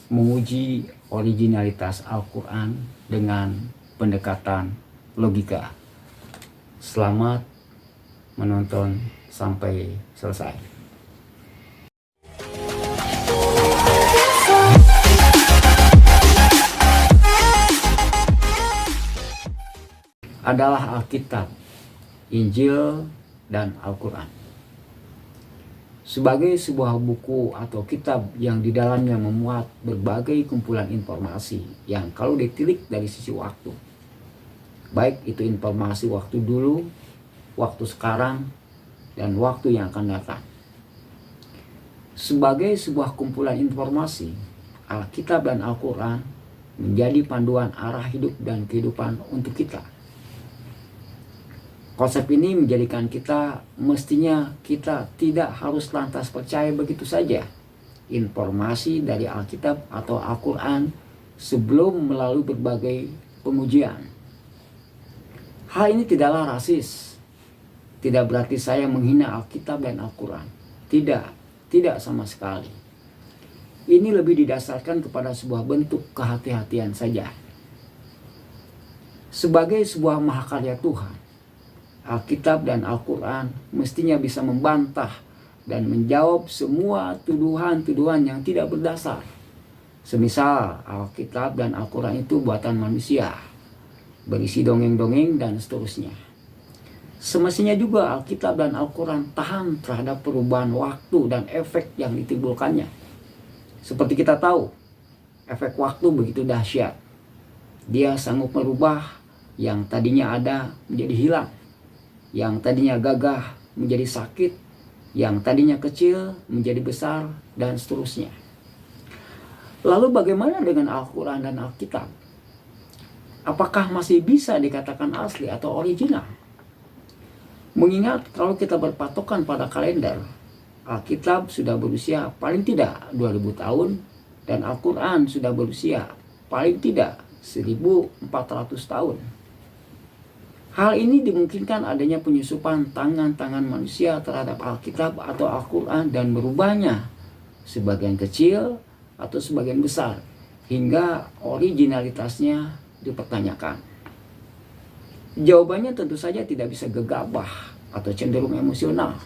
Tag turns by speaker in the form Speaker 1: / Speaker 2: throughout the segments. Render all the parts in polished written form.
Speaker 1: menguji originalitas Al-Quran dengan pendekatan logika. Selamat menonton sampai selesai. Adalah Alkitab, Injil, dan Al-Quran. Sebagai sebuah buku atau kitab yang di dalamnya memuat berbagai kumpulan informasi yang kalau ditilik dari sisi waktu, baik itu informasi waktu dulu, waktu sekarang, dan waktu yang akan datang. Sebagai sebuah kumpulan informasi, Alkitab dan Al-Quran menjadi panduan arah hidup dan kehidupan untuk kita. Konsep ini menjadikan mestinya kita tidak harus lantas percaya begitu saja informasi dari Alkitab atau Al-Quran sebelum melalui berbagai pengujian. Hal ini tidaklah rasis. Tidak berarti saya menghina Alkitab dan Al-Quran. Tidak sama sekali. Ini lebih didasarkan kepada sebuah bentuk kehati-hatian saja. Sebagai sebuah mahakarya Tuhan, Alkitab dan Al-Quran mestinya bisa membantah dan menjawab semua tuduhan-tuduhan yang tidak berdasar. Semisal Alkitab dan Al-Quran itu buatan manusia, berisi dongeng-dongeng dan seterusnya. Semestinya juga Alkitab dan Al-Quran tahan terhadap perubahan waktu dan efek yang ditimbulkannya. Seperti kita tahu, efek waktu begitu dahsyat. Dia sanggup merubah yang tadinya ada menjadi hilang, yang tadinya gagah menjadi sakit, yang tadinya kecil menjadi besar, dan seterusnya. Lalu bagaimana dengan Al-Quran dan Alkitab? Apakah masih bisa dikatakan asli atau original? Mengingat kalau kita berpatokan pada kalender, Alkitab sudah berusia paling tidak 2000 tahun, dan Al-Quran sudah berusia paling tidak 1400 tahun. Hal ini dimungkinkan adanya penyusupan tangan-tangan manusia terhadap Alkitab atau Al-Quran dan merubahnya sebagian kecil atau sebagian besar hingga originalitasnya dipertanyakan. Jawabannya tentu saja tidak bisa gegabah atau cenderung emosional.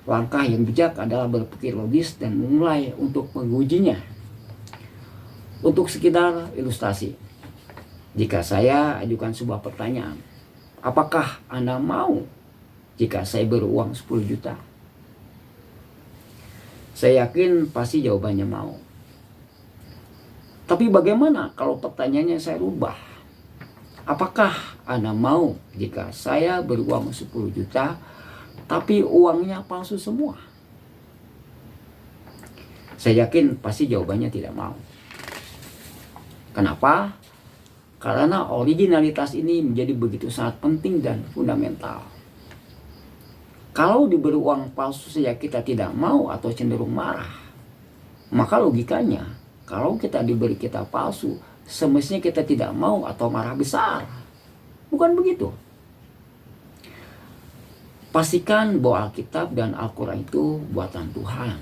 Speaker 1: Langkah yang bijak adalah berpikir logis dan memulai untuk mengujinya. Untuk sekedar ilustrasi, jika saya ajukan sebuah pertanyaan, apakah Anda mau jika saya beruang 10 juta? Saya yakin pasti jawabannya mau. Tapi bagaimana kalau pertanyaannya saya rubah? Apakah Anda mau jika saya beruang 10 juta tapi uangnya palsu semua? Saya yakin pasti jawabannya tidak mau. Kenapa? Karena originalitas ini menjadi begitu sangat penting dan fundamental. Kalau diberi uang palsu saja kita tidak mau atau cenderung marah, maka logikanya kalau kita diberi kita palsu, semestinya kita tidak mau atau marah besar. Bukan begitu. Pastikan bahwa Alkitab dan Al-Quran itu buatan Tuhan,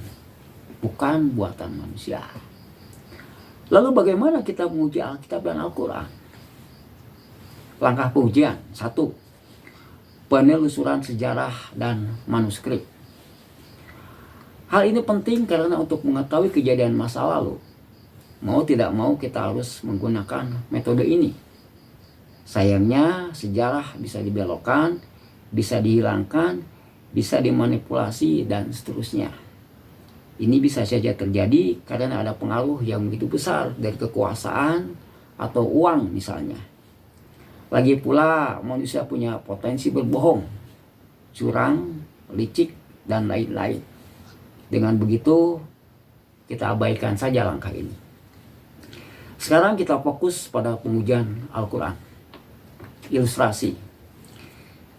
Speaker 1: bukan buatan manusia. Lalu bagaimana kita menguji Alkitab dan Al-Quran? Langkah pengujian. 1. Penelusuran sejarah dan manuskrip. Hal ini penting karena untuk mengetahui kejadian masa lalu, mau tidak mau kita harus menggunakan metode ini. Sayangnya sejarah bisa dibelokkan, bisa dihilangkan, bisa dimanipulasi, dan seterusnya. Ini bisa saja terjadi karena ada pengaruh yang begitu besar dari kekuasaan atau uang misalnya. Lagi pula manusia punya potensi berbohong, curang, licik, dan lain-lain. Dengan begitu kita abaikan saja langkah ini. Sekarang kita fokus pada pengujian Al-Quran. Ilustrasi.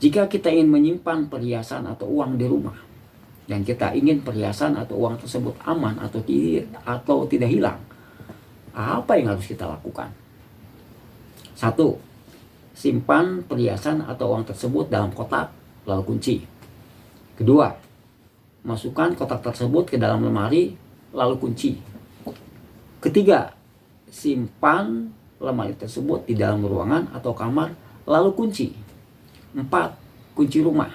Speaker 1: Jika kita ingin menyimpan perhiasan atau uang di rumah, dan kita ingin perhiasan atau uang tersebut aman atau tidak hilang, apa yang harus kita lakukan? 1. Simpan perhiasan atau uang tersebut dalam kotak, lalu kunci. 2. Masukkan kotak tersebut ke dalam lemari, lalu kunci. 3. Ketiga, simpan lemari tersebut di dalam ruangan atau kamar, lalu kunci. 4. Kunci rumah.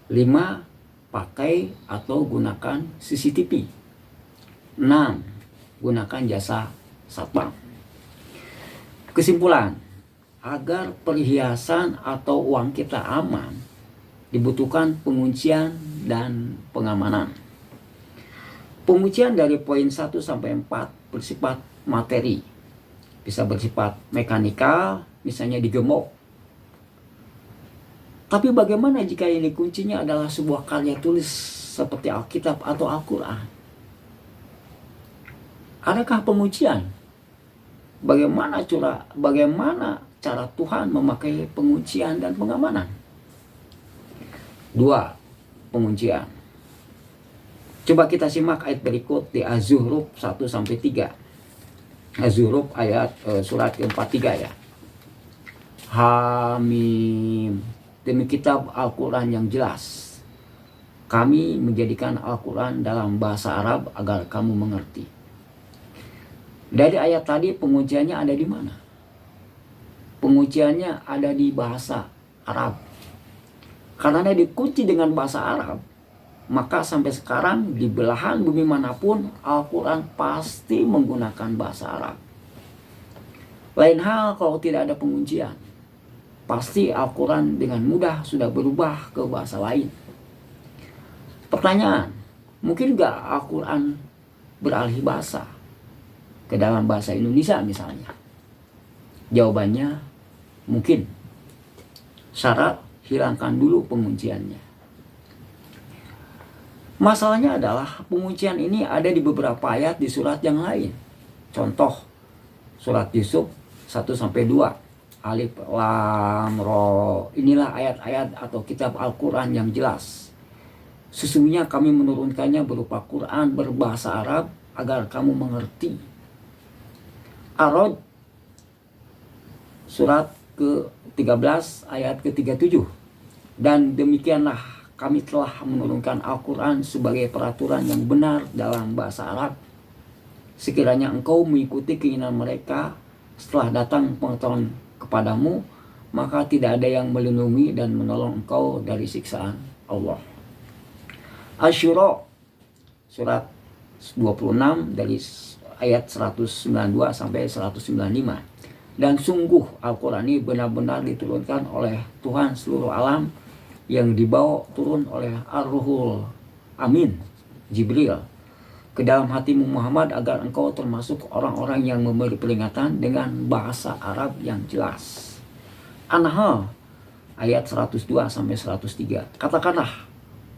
Speaker 1: 5. Pakai atau gunakan CCTV. 6. Gunakan jasa satpam. Kesimpulan, agar perhiasan atau uang kita aman, dibutuhkan penguncian dan pengamanan. Penguncian dari poin 1 sampai 4 bersifat materi. Bisa bersifat mekanikal, misalnya digembok. Tapi bagaimana jika ini kuncinya adalah sebuah karya tulis seperti Alkitab atau Al-Quran? Adakah penguncian? Bagaimana cara Tuhan memakai penguncian dan pengamanan? 2. Penguncian. Coba kita simak ayat berikut di Az-Zukhruf 1-3. Az-Zukhruf ayat surat ke-43 ya. Hamim. Demi kitab Al-Quran yang jelas, kami menjadikan Al-Quran dalam bahasa Arab agar kamu mengerti. Dari ayat tadi pengunciannya ada di mana? Pengunciannya ada di bahasa Arab. Karena dikunci dengan bahasa Arab, maka sampai sekarang di belahan bumi manapun Al-Quran pasti menggunakan bahasa Arab. Lain hal kalau tidak ada penguncian, pasti Al-Quran dengan mudah sudah berubah ke bahasa lain. Pertanyaan, mungkin nggak Al-Quran beralih bahasa ke dalam bahasa Indonesia misalnya? Jawabannya mungkin. Syarat, hilangkan dulu pengunciannya. Masalahnya adalah penguncian ini ada di beberapa ayat di surat yang lain. Contoh, surat Yusuf 1-2. Alif Lam Ra. Inilah ayat-ayat atau kitab Al-Quran yang jelas. Sesungguhnya kami menurunkannya berupa Quran berbahasa Arab agar kamu mengerti. Ar-Ra'd surat ke-13 ayat ke-37. Dan demikianlah kami telah menurunkan Al-Quran sebagai peraturan yang benar dalam bahasa Arab. Sekiranya engkau mengikuti keinginan mereka setelah datang pengetahuan kepadamu, maka tidak ada yang melindungi dan menolong engkau dari siksaan Allah. Asy-Syura surat 26 dari ayat 192 sampai 195. Dan sungguh Al-Quran ini benar-benar diturunkan oleh Tuhan seluruh alam, yang dibawa turun oleh Ar-Ruhul Amin, Jibril, ke dalam hatimu Muhammad agar engkau termasuk orang-orang yang memberi peringatan dengan bahasa Arab yang jelas. An-Nahl ayat 102 sampai 103. Katakanlah,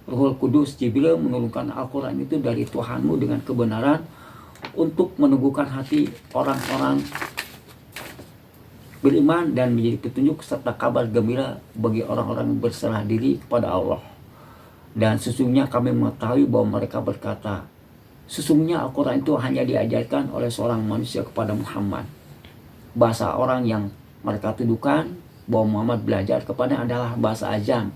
Speaker 1: Ruhul Kudus Jibril menurunkan Al-Quran itu dari Tuhanmu dengan kebenaran untuk meneguhkan hati orang-orang beriman dan menjadi petunjuk serta kabar gembira bagi orang-orang yang berserah diri kepada Allah. Dan sesungguhnya kami mengetahui bahwa mereka berkata, sesungguhnya Al-Quran itu hanya diajarkan oleh seorang manusia kepada Muhammad. Bahasa orang yang mereka tuduhkan bahwa Muhammad belajar kepada adalah bahasa ajam.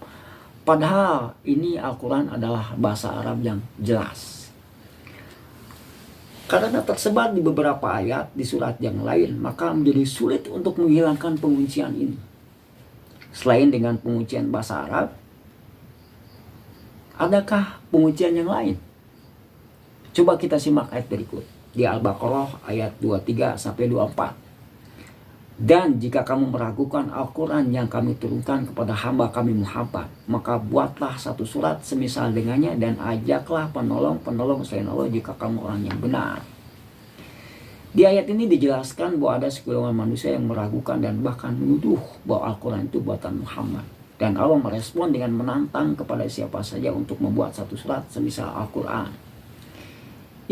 Speaker 1: Padahal ini Al-Quran adalah bahasa Arab yang jelas. Karena tersebar di beberapa ayat di surat yang lain, maka menjadi sulit untuk menghilangkan penguncian ini. Selain dengan penguncian bahasa Arab, adakah penguncian yang lain? Coba kita simak ayat berikut di Al-Baqarah ayat 23-24. Dan jika kamu meragukan Al-Quran yang kami turunkan kepada hamba kami Muhammad, maka buatlah satu surat semisal dengannya dan ajaklah penolong-penolong selain Allah jika kamu orang yang benar. Di ayat ini dijelaskan bahwa ada segolongan manusia yang meragukan dan bahkan menuduh bahwa Al-Quran itu buatan Muhammad. Dan Allah merespon dengan menantang kepada siapa saja untuk membuat satu surat semisal Al-Quran.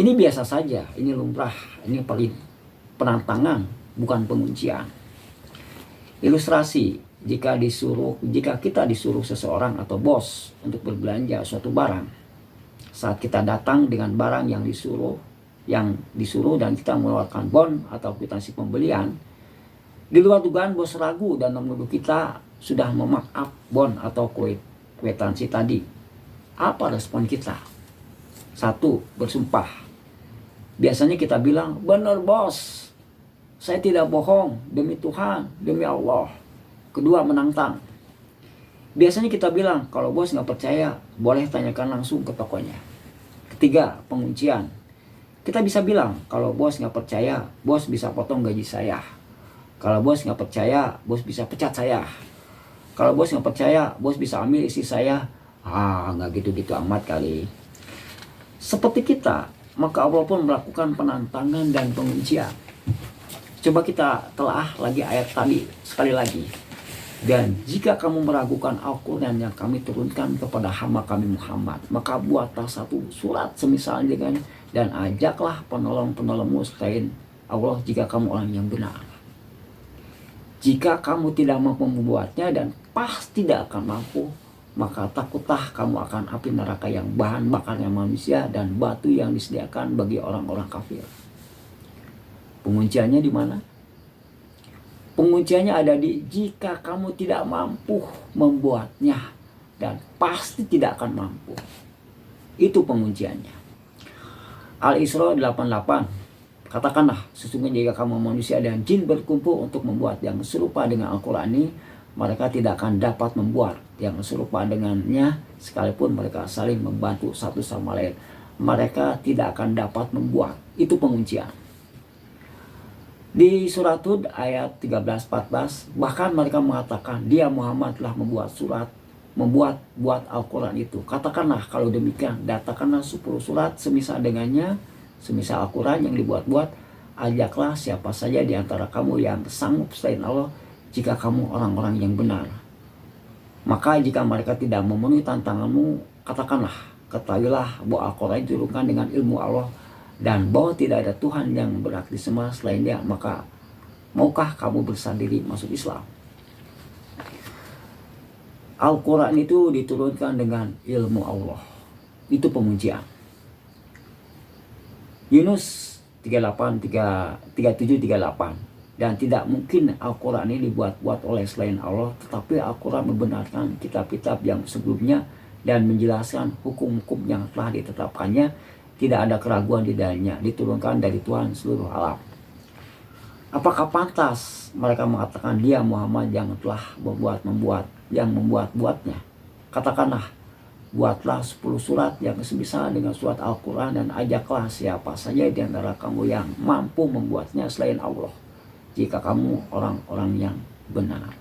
Speaker 1: Ini biasa saja, ini lumrah, ini penantangan, bukan penguncian. Ilustrasi, jika kita disuruh seseorang atau bos untuk berbelanja suatu barang, saat kita datang dengan barang yang disuruh dan kita mengeluarkan bon atau kwitansi pembelian, di luar dugaan bos ragu dan menuduh kita sudah memarkup bon atau kwitansi tadi. Apa respon kita? 1. Bersumpah. Biasanya kita bilang, benar bos, saya tidak bohong, demi Tuhan, demi Allah. Kedua, menantang. Biasanya kita bilang, kalau bos nggak percaya, boleh tanyakan langsung ke tokonya. Ketiga, penguncian. Kita bisa bilang, kalau bos nggak percaya, bos bisa potong gaji saya. Kalau bos nggak percaya, bos bisa pecat saya. Kalau bos nggak percaya, bos bisa ambil istri saya. Nggak gitu-gitu amat kali. Seperti kita, maka Allah pun melakukan penantangan dan penguncian. Coba kita telah lagi ayat tadi sekali lagi. Dan jika kamu meragukan Al-Quran yang kami turunkan kepada hamba kami Muhammad, maka buatlah satu surat semisal dengan, dan ajaklah penolong-penolongmu selain Allah jika kamu orang yang benar. Jika kamu tidak mampu membuatnya dan pasti tidak akan mampu, maka takutlah kamu akan api neraka yang bahan bakarnya manusia dan batu yang disediakan bagi orang-orang kafir. Pengunciannya di mana? Pengunciannya ada di jika kamu tidak mampu membuatnya dan pasti tidak akan mampu. Itu pengunciannya. Al-Isra 88. Katakanlah, sesungguhnya jika kamu manusia dan jin berkumpul untuk membuat yang serupa dengan Al-Quran ini, mereka tidak akan dapat membuat yang serupa dengannya sekalipun mereka saling membantu satu sama lain. Mereka tidak akan dapat membuat. Itu penguncian. Di surat Hud ayat 13-14, bahkan mereka mengatakan dia Muhammad telah membuat Al-Quran itu. Katakanlah kalau demikian, datangkanlah 10 surat semisal dengannya, semisal Al-Quran yang dibuat-buat. Ajaklah siapa saja di antara kamu yang sanggup selain Allah, jika kamu orang-orang yang benar. Maka jika mereka tidak memenuhi tantanganmu, katakanlah, ketahuilah bahwa Al-Quran diturunkan dengan ilmu Allah, dan bahwa tidak ada Tuhan yang berhak disembah selain Dia. Maka maukah kamu bersandiri masuk Islam? Al-Quran itu diturunkan dengan ilmu Allah. Itu penguncian. Yunus 37-38. Dan tidak mungkin Al-Quran ini dibuat-buat oleh selain Allah, tetapi Al-Quran membenarkan kitab-kitab yang sebelumnya dan menjelaskan hukum-hukum yang telah ditetapkannya. Tidak ada keraguan di dalamnya, diturunkan dari Tuhan seluruh alam. Apakah pantas mereka mengatakan dia Muhammad yang telah membuat-buatnya? Katakanlah, buatlah 10 surat yang semisal dengan surat Al-Quran dan ajaklah siapa saja di antara kamu yang mampu membuatnya selain Allah, jika kamu orang-orang yang benar.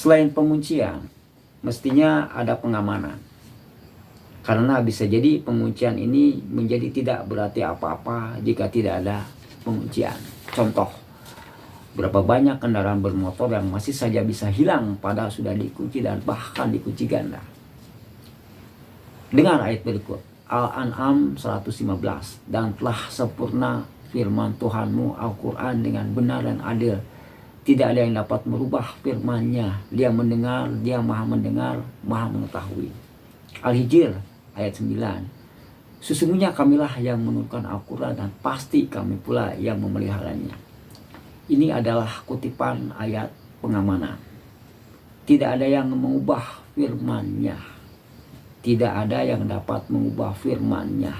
Speaker 1: Selain penguncian, mestinya ada pengamanan. Karena bisa jadi penguncian ini menjadi tidak berarti apa-apa jika tidak ada penguncian. Contoh, berapa banyak kendaraan bermotor yang masih saja bisa hilang padahal sudah dikunci dan bahkan dikunci ganda. Dengar ayat berikut, Al-An'am 115. Dan telah sempurna firman Tuhanmu Al-Quran dengan benar dan adil. Tidak ada yang dapat merubah firman-Nya. Dia mendengar, Dia maha mendengar, maha mengetahui. Al-Hijr ayat 9. Sesungguhnya kamilah yang menurunkan Al-Quran dan pasti kami pula yang memeliharanya. Ini adalah kutipan ayat pengamanan. Tidak ada yang mengubah firman-Nya. Tidak ada yang dapat mengubah firman-Nya.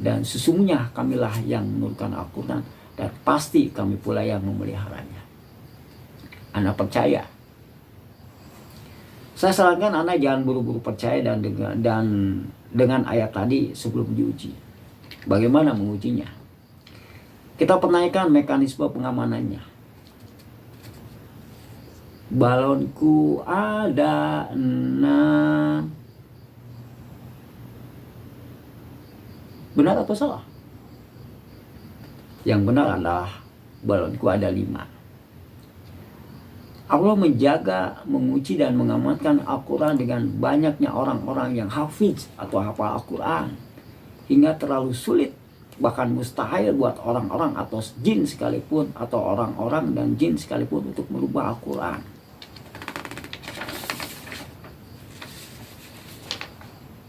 Speaker 1: Dan sesungguhnya kamilah yang menurunkan Al-Quran dan pasti kami pula yang memeliharanya. Anda percaya? Saya sarankan Anda jangan buru-buru percaya dan dengan ayat tadi sebelum diuji. Bagaimana mengujinya? Kita pertanyakan mekanisme pengamanannya. Balonku ada 6. Benar atau salah? Yang benar adalah balonku ada 5. Allah menjaga, menguji dan mengamankan Al-Quran dengan banyaknya orang-orang yang hafiz atau hafal Al-Quran. Hingga terlalu sulit, bahkan mustahil buat orang-orang atau jin sekalipun, atau orang-orang dan jin sekalipun untuk merubah Al-Quran.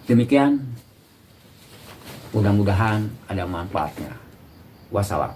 Speaker 1: Demikian, mudah-mudahan ada manfaatnya. Wassalam.